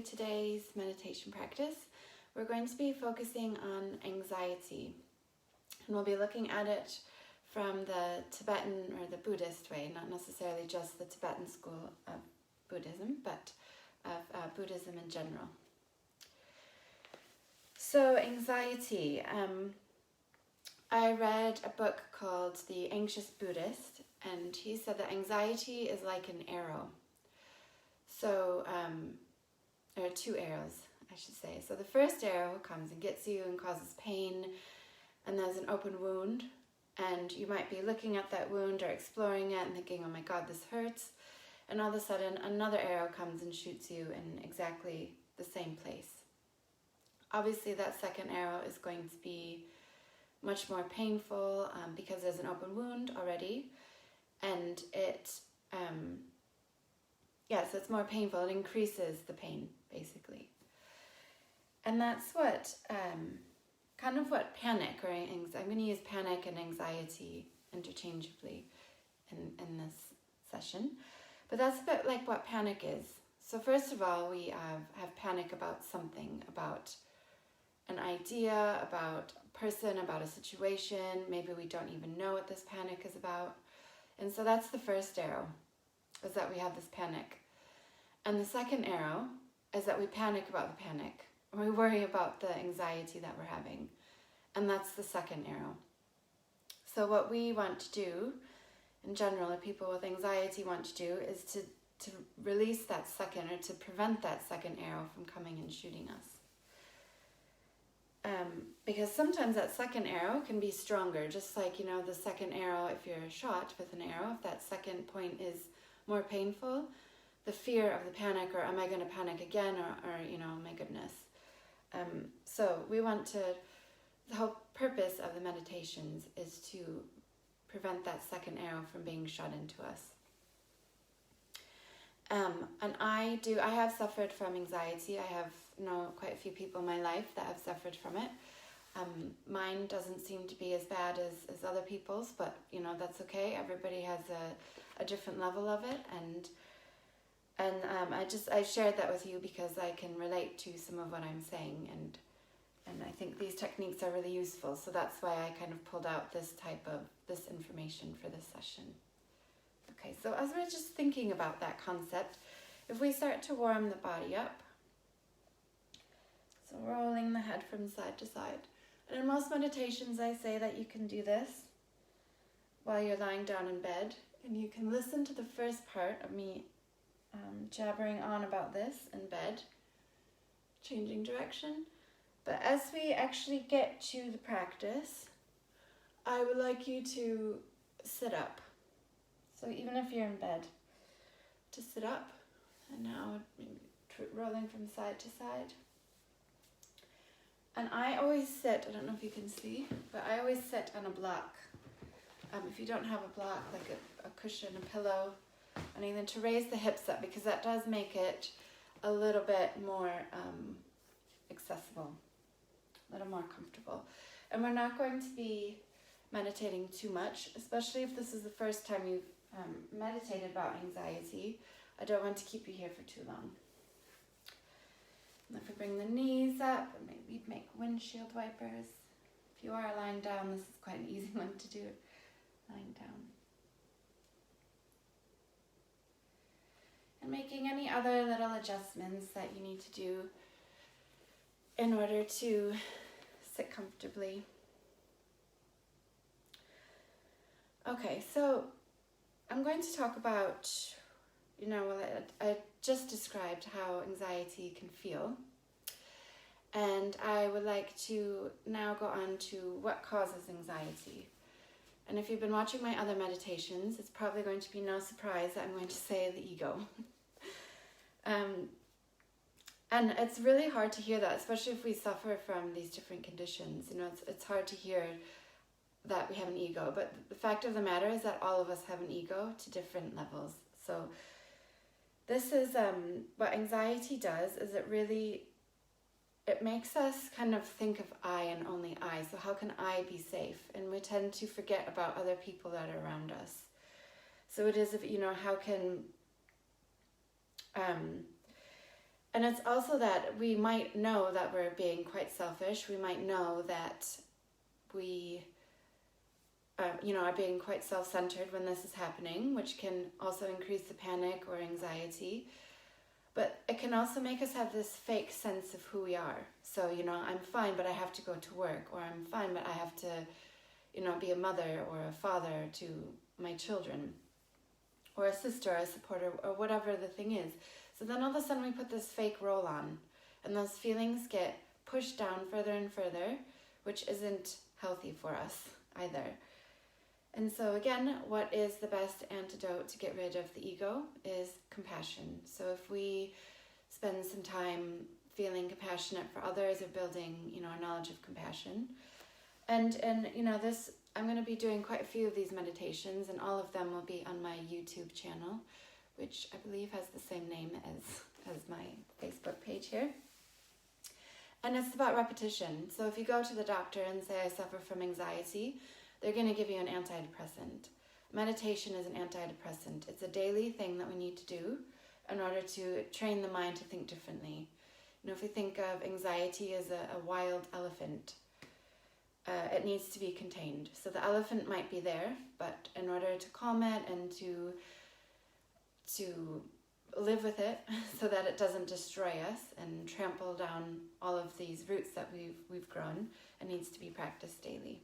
Today's meditation practice, we're going to be focusing on anxiety, and we'll be looking at it from the Tibetan or the Buddhist way, not necessarily just the Tibetan school of Buddhism, but of Buddhism in general. So anxiety, I read a book called The Anxious Buddhist, and he said that anxiety is like an arrow. So there are two arrows, I should say. So the first arrow comes and gets you and causes pain, and there's an open wound, and you might be looking at that wound or exploring it and thinking, oh my God, this hurts. And all of a sudden, another arrow comes and shoots you in exactly the same place. Obviously, that second arrow is going to be much more painful because there's an open wound already, and so it's more painful. It increases the pain, basically. And that's what, kind of what panic or anxiety, I'm going to use panic and anxiety interchangeably in this session. But that's a bit like what panic is. So first of all, we have panic about something, about an idea, about a person, about a situation. Maybe we don't even know what this panic is about. And so that's the first arrow, is that we have this panic. And the second arrow is that we panic about the panic. And we worry about the anxiety that we're having. And that's the second arrow. So what we want to do, in general, what people with anxiety want to do, is to release that second, or to prevent that second arrow from coming and shooting us. Because sometimes that second arrow can be stronger, just like, the second arrow, if you're shot with an arrow, if that second point is more painful, the fear of the panic, or am I going to panic again, or oh my goodness. So we want to, the whole purpose of the meditations is to prevent that second arrow from being shot into us. And I have suffered from anxiety. I know quite a few people in my life that have suffered from it. Mine doesn't seem to be as bad as other people's, but that's okay. Everybody has a different level of it, and I shared that with you because I can relate to some of what I'm saying, and I think these techniques are really useful. So that's why I kind of pulled out this information for this session. Okay, so as we're just thinking about that concept, if we start to warm the body up, so rolling the head from side to side. And in most meditations, I say that you can do this while you're lying down in bed, and you can listen to the first part of me jabbering on about this in bed, changing direction. But as we actually get to the practice, I would like you to sit up. So even if you're in bed, to sit up, and now rolling from side to side. And I always sit, I don't know if you can see, but I always sit on a block. If you don't have a block, like a cushion, a pillow, anything, to raise the hips up, because that does make it a little bit more accessible, a little more comfortable. And we're not going to be meditating too much, especially if this is the first time you've meditated about anxiety. I don't want to keep you here for too long. And if we bring the knees up, and maybe make windshield wipers. If you are lying down, this is quite an easy one to do, lying down. And making any other little adjustments that you need to do in order to sit comfortably. Okay, so I'm going to talk about, I just described how anxiety can feel. And I would like to now go on to what causes anxiety. And if you've been watching my other meditations, it's probably going to be no surprise that I'm going to say the ego. And it's really hard to hear that, especially if we suffer from these different conditions. It's hard to hear that we have an ego, but the fact of the matter is that all of us have an ego to different levels. So this is what anxiety does, is it makes us kind of think of I and only I. So how can I be safe? And we tend to forget about other people that are around us. So it is, how can And it's also that we might know that we're being quite selfish. We might know that we are being quite self-centered when this is happening, which can also increase the panic or anxiety. But it can also make us have this fake sense of who we are. So, I'm fine, but I have to go to work, or I'm fine, but I have to, be a mother or a father to my children, or a sister, or a supporter, or whatever the thing is. So then all of a sudden we put this fake role on, and those feelings get pushed down further and further, which isn't healthy for us either. And so again, what is the best antidote to get rid of the ego is compassion. So if we spend some time feeling compassionate for others, or building, our knowledge of compassion. And this, I'm going to be doing quite a few of these meditations, and all of them will be on my YouTube channel, which I believe has the same name as my Facebook page here. And it's about repetition. So if you go to the doctor and say, I suffer from anxiety, they're going to give you an antidepressant. Meditation is an antidepressant. It's a daily thing that we need to do in order to train the mind to think differently. If we think of anxiety as a wild elephant, it needs to be contained. So the elephant might be there, but in order to calm it and to live with it so that it doesn't destroy us and trample down all of these roots that we've grown, it needs to be practiced daily.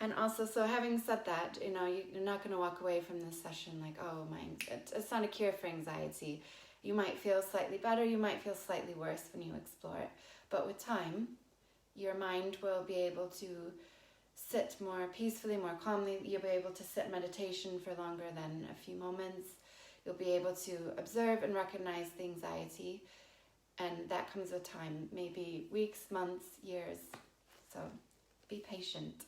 And also, so having said that, you're not going to walk away from this session like, oh, it's not a cure for anxiety. You might feel slightly better, you might feel slightly worse when you explore it. But with time, your mind will be able to sit more peacefully, more calmly. You'll be able to sit in meditation for longer than a few moments. You'll be able to observe and recognize the anxiety. And that comes with time, maybe weeks, months, years. So be patient.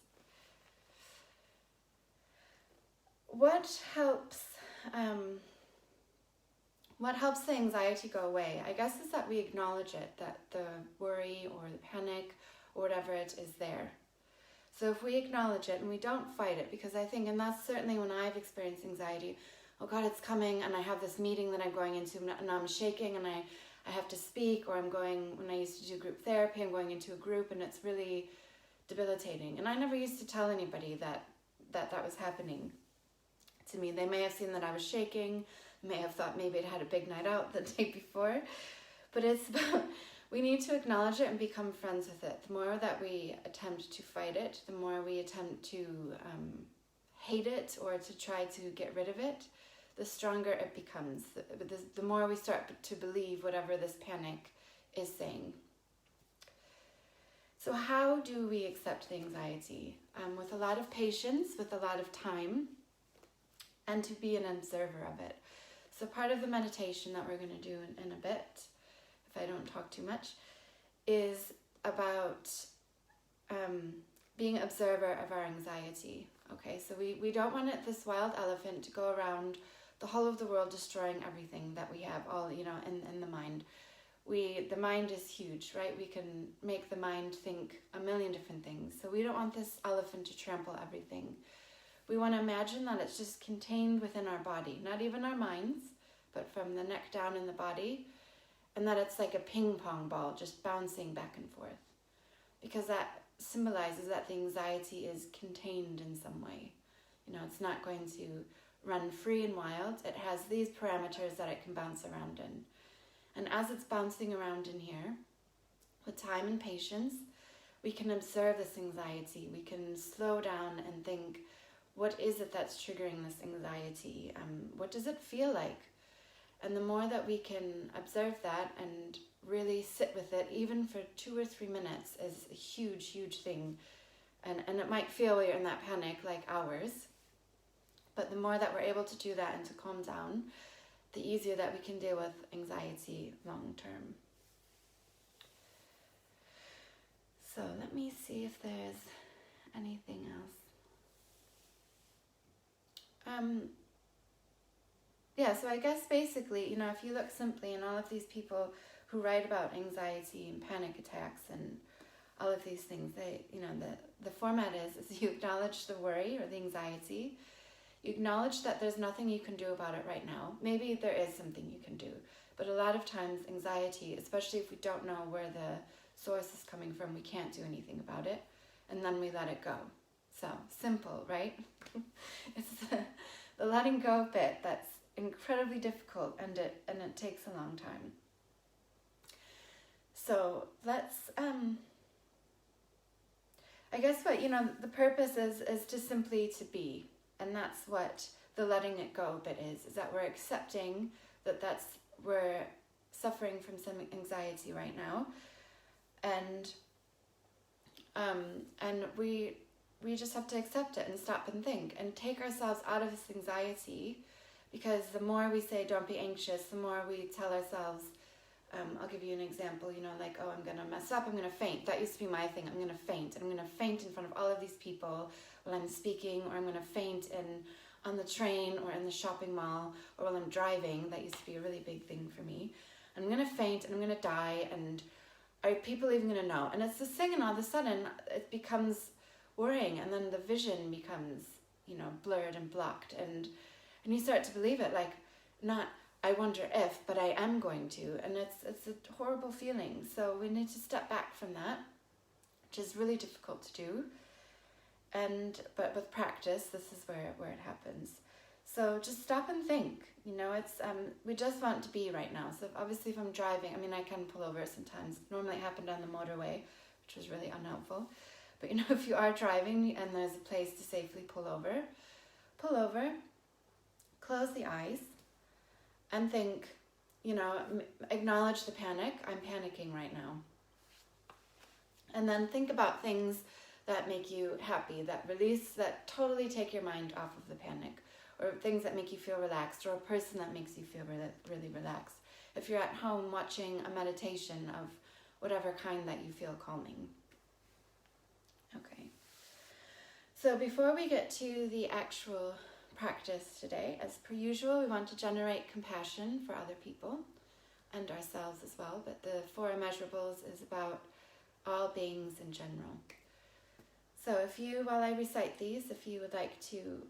What helps the anxiety go away? I guess is that we acknowledge it, that the worry or the panic or whatever it is there. So if we acknowledge it and we don't fight it, because I think, and that's certainly when I've experienced anxiety, oh God, it's coming, and I have this meeting that I'm going into, and I'm shaking, and I have to speak, or when I used to do group therapy, I'm going into a group, and it's really debilitating. And I never used to tell anybody that was happening to me. They may have seen that I was shaking, may have thought maybe I'd had a big night out the day before, but it's about, we need to acknowledge it and become friends with it. The more that we attempt to fight it, the more we attempt to hate it or to try to get rid of it, the stronger it becomes. The more we start to believe whatever this panic is saying. So how do we accept the anxiety? With a lot of patience, with a lot of time, and to be an observer of it. So part of the meditation that we're going to do in a bit, if I don't talk too much, is about being an observer of our anxiety. Okay, so we don't want this wild elephant to go around the whole of the world destroying everything that we have all, in the mind. The mind is huge, right? We can make the mind think a million different things. So we don't want this elephant to trample everything. We want to imagine that it's just contained within our body, not even our minds, but from the neck down in the body, and that it's like a ping pong ball just bouncing back and forth, because that symbolizes that the anxiety is contained in some way. It's not going to run free and wild. It has these parameters that it can bounce around in. And as it's bouncing around in here, with time and patience, we can observe this anxiety. We can slow down and think, what is it that's triggering this anxiety? What does it feel like? And the more that we can observe that and really sit with it, even for 2 or 3 minutes, is a huge, huge thing. And it might feel when you're in that panic like hours. But the more that we're able to do that and to calm down, the easier that we can deal with anxiety long term. So let me see if there's anything else. So I guess basically, if you look simply, and all of these people who write about anxiety and panic attacks and all of these things, they, the format is you acknowledge the worry or the anxiety, You acknowledge that there's nothing you can do about it right now. Maybe there is something you can do, but a lot of times anxiety, especially if we don't know where the source is coming from, we can't do anything about it, and then we let it go. So, simple, right? It's the letting go bit that's incredibly difficult, and it takes a long time. So let's, I guess what, the purpose is to simply to be. And that's what the letting it go bit is that we're accepting that we're suffering from some anxiety right now. And we just have to accept it and stop and think and take ourselves out of this anxiety, because the more we say don't be anxious, the more we tell ourselves, I'll give you an example, like, oh, I'm going to mess up, I'm going to faint. That used to be my thing. I'm going to faint. And I'm going to faint in front of all of these people while I'm speaking, or I'm going to faint on the train or in the shopping mall, or while I'm driving. That used to be a really big thing for me. And I'm going to faint and I'm going to die, and are people even going to know? And it's this thing, and all of a sudden it becomes worrying, and then the vision becomes, blurred and blocked, and you start to believe it, like, not I wonder if, but I am going to, and it's a horrible feeling. So we need to step back from that, which is really difficult to do. But with practice, this is where it happens. So just stop and think. It's we just want to be right now. So obviously, if I'm driving, I can pull over sometimes. Normally, it happened on the motorway, which was really unhelpful. But if you are driving and there's a place to safely pull over, close the eyes. And think, acknowledge the panic. I'm panicking right now. And then think about things that make you happy, that totally take your mind off of the panic, or things that make you feel relaxed, or a person that makes you feel really relaxed. If you're at home watching a meditation of whatever kind that you feel calming. Okay. So before we get to the actual practice today, as per usual, we want to generate compassion for other people and ourselves as well, but the 4 immeasurables is about all beings in general. So while I recite these, if you would like to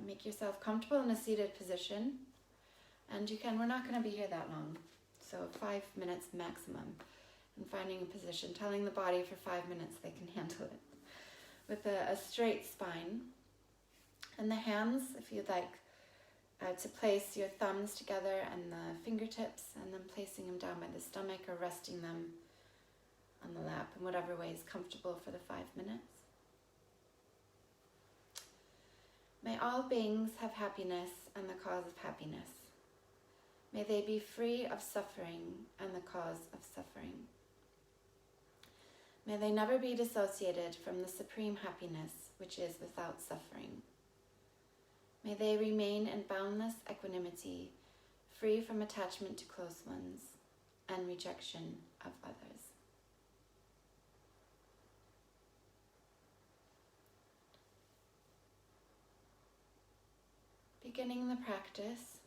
make yourself comfortable in a seated position, and we're not going to be here that long, so 5 minutes maximum, and finding a position, telling the body for 5 minutes they can handle it, with a straight spine. And the hands, if you'd like to place your thumbs together and the fingertips, and then placing them down by the stomach or resting them on the lap in whatever way is comfortable for the 5 minutes. May all beings have happiness and the cause of happiness. May they be free of suffering and the cause of suffering. May they never be dissociated from the supreme happiness, which is without suffering. May they remain in boundless equanimity, free from attachment to close ones and rejection of others. Beginning the practice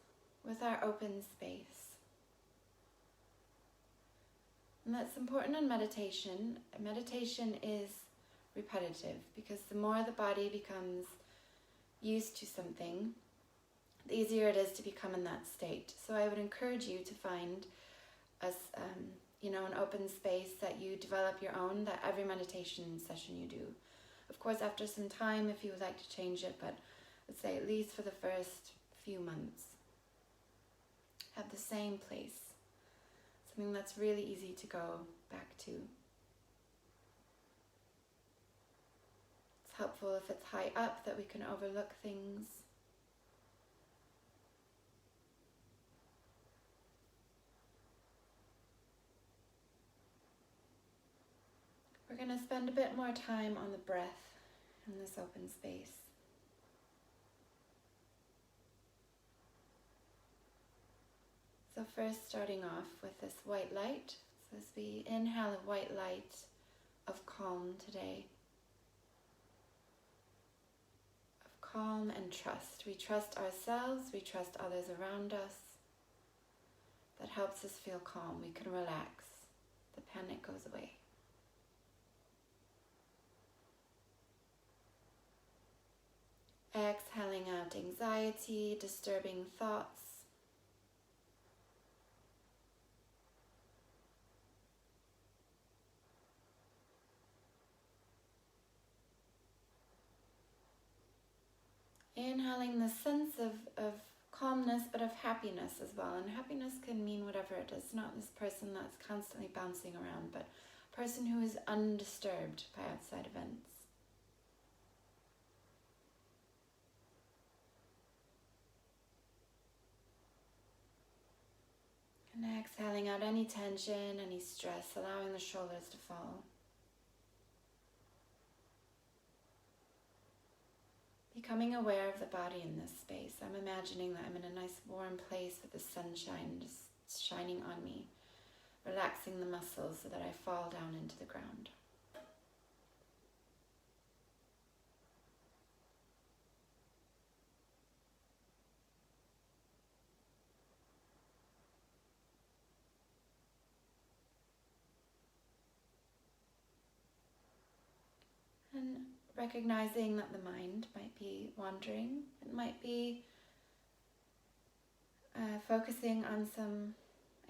with our open space. And that's important in meditation. Meditation is repetitive, because the more the body becomes used to something, the easier it is to become in that state. So I would encourage you to find an open space that you develop your own, that every meditation session you do. Of course, after some time, if you would like to change it, but let's say at least for the first few months, have the same place. Something that's really easy to go back to. It's helpful if it's high up, that we can overlook things. We're going to spend a bit more time on the breath in this open space. So first, starting off with this white light. So as we inhale a white light of calm today, of calm and trust. We trust ourselves, we trust others around us. That helps us feel calm. We can relax. The panic goes away. Exhaling out anxiety, disturbing thoughts. Inhaling the sense of calmness, but of happiness as well. And happiness can mean whatever it is. Not this person that's constantly bouncing around, but a person who is undisturbed by outside events. And exhaling out any tension, any stress, allowing the shoulders to fall. Becoming aware of the body in this space. I'm imagining that I'm in a nice warm place with the sunshine just shining on me, relaxing the muscles so that I fall down into the ground. And recognizing that the mind might be wandering. It might be focusing on some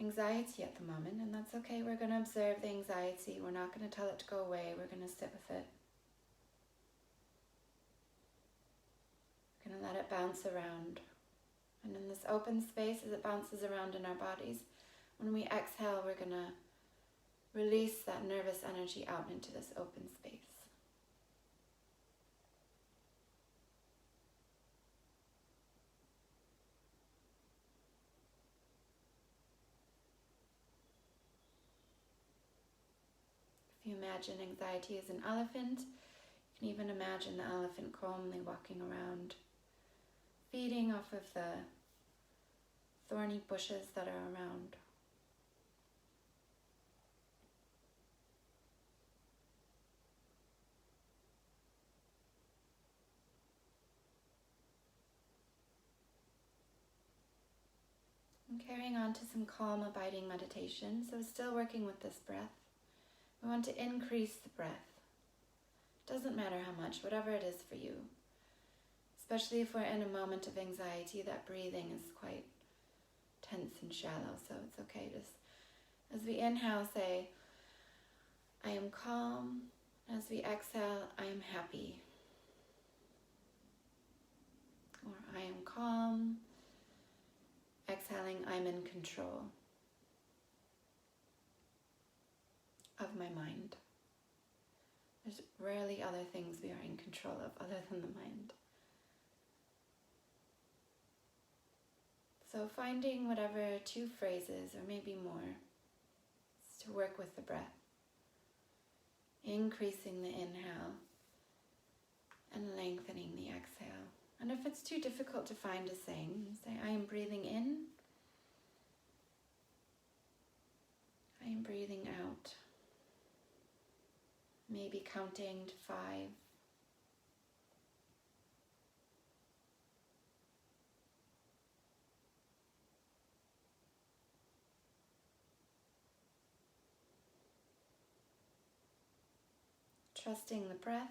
anxiety at the moment, and that's okay. We're going to observe the anxiety. We're not going to tell it to go away. We're going to sit with it. We're going to let it bounce around. And in this open space, as it bounces around in our bodies, when we exhale, we're going to release that nervous energy out into this open space. If you imagine anxiety as an elephant, you can even imagine the elephant calmly walking around, feeding off of the thorny bushes that are around. And carrying on to some calm, abiding meditation. So still working with this breath. We want to increase the breath. Doesn't matter how much, whatever it is for you. Especially if we're in a moment of anxiety, that breathing is quite tense and shallow, so it's okay. Just as we inhale, say, I am calm. As we exhale, I am happy. Or I am calm. Exhaling, I'm in control of my mind. There's rarely other things we are in control of other than the mind. So finding whatever 2 phrases or maybe more to work with the breath. Increasing the inhale and lengthening the exhale. And if it's too difficult to find a saying, say, I am breathing in. I am breathing out. Maybe counting to 5. Trusting the breath,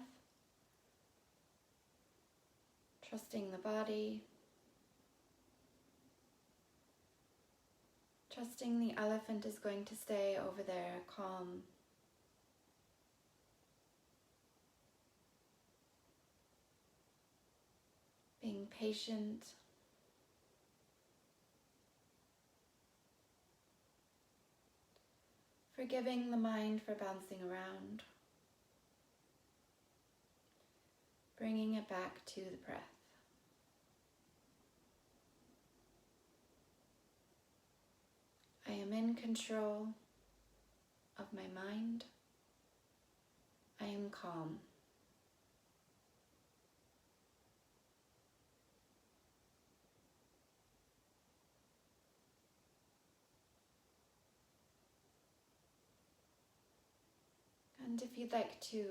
trusting the body, trusting the elephant is going to stay over there calm. Being patient. Forgiving the mind for bouncing around. Bringing it back to the breath. I am in control of my mind. I am calm. And if you'd like to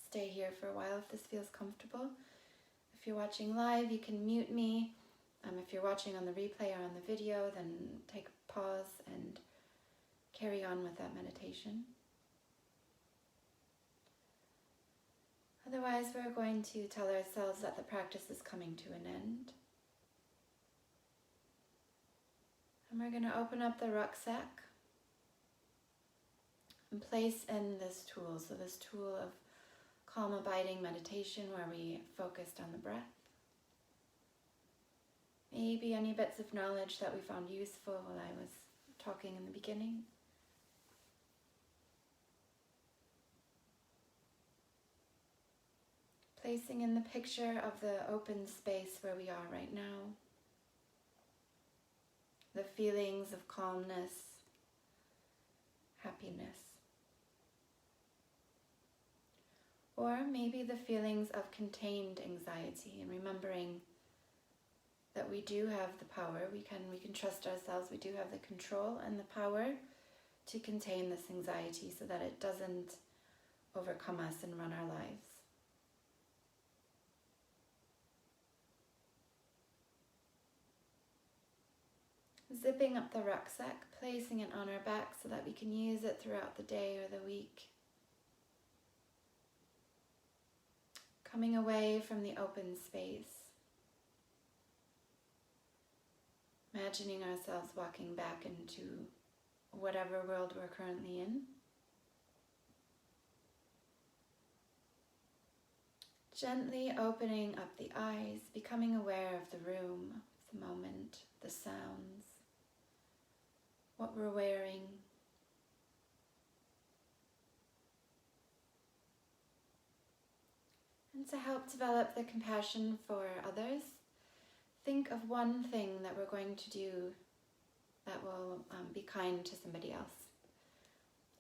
stay here for a while, if this feels comfortable. If you're watching live, you can mute me. If you're watching on the replay or on the video, then take a pause and carry on with that meditation. Otherwise, we're going to tell ourselves that the practice is coming to an end. And we're going to open up the rucksack and place in this tool. So this tool of calm abiding meditation where we focused on the breath. Maybe any bits of knowledge that we found useful while I was talking in the beginning. Placing in the picture of the open space where we are right now. The feelings of calmness, happiness. Or maybe the feelings of contained anxiety, and remembering that we do have the power, we can trust ourselves, we do have the control and the power to contain this anxiety so that it doesn't overcome us and run our lives. Zipping up the rucksack, placing it on our back so that we can use it throughout the day or the week. Coming away from the open space. Imagining ourselves walking back into whatever world we're currently in. Gently opening up the eyes, becoming aware of the room, the moment, the sounds, what we're wearing. And to help develop the compassion for others, think of one thing that we're going to do that will be kind to somebody else.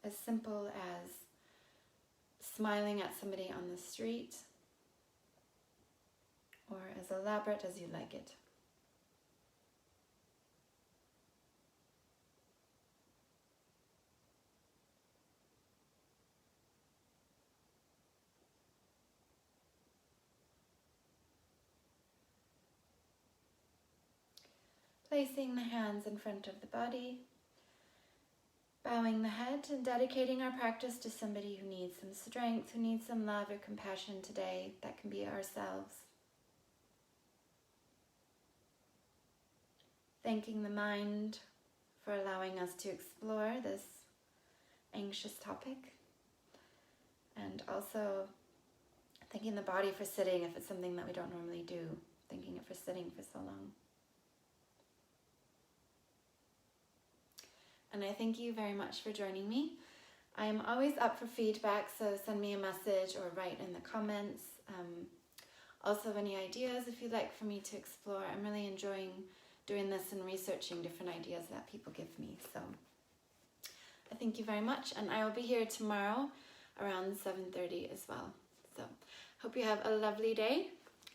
As simple as smiling at somebody on the street, or as elaborate as you like it. Placing the hands in front of the body, bowing the head and dedicating our practice to somebody who needs some strength, who needs some love or compassion today. That can be ourselves. Thanking the mind for allowing us to explore this anxious topic. And also thanking the body for sitting if it's something that we don't normally do. Thanking it for sitting for so long. And I thank you very much for joining me. I am always up for feedback, so send me a message or write in the comments. Also, any ideas if you'd like for me to explore. I'm really enjoying doing this and researching different ideas that people give me. So I thank you very much, and I will be here tomorrow around 7:30 as well. So hope you have a lovely day.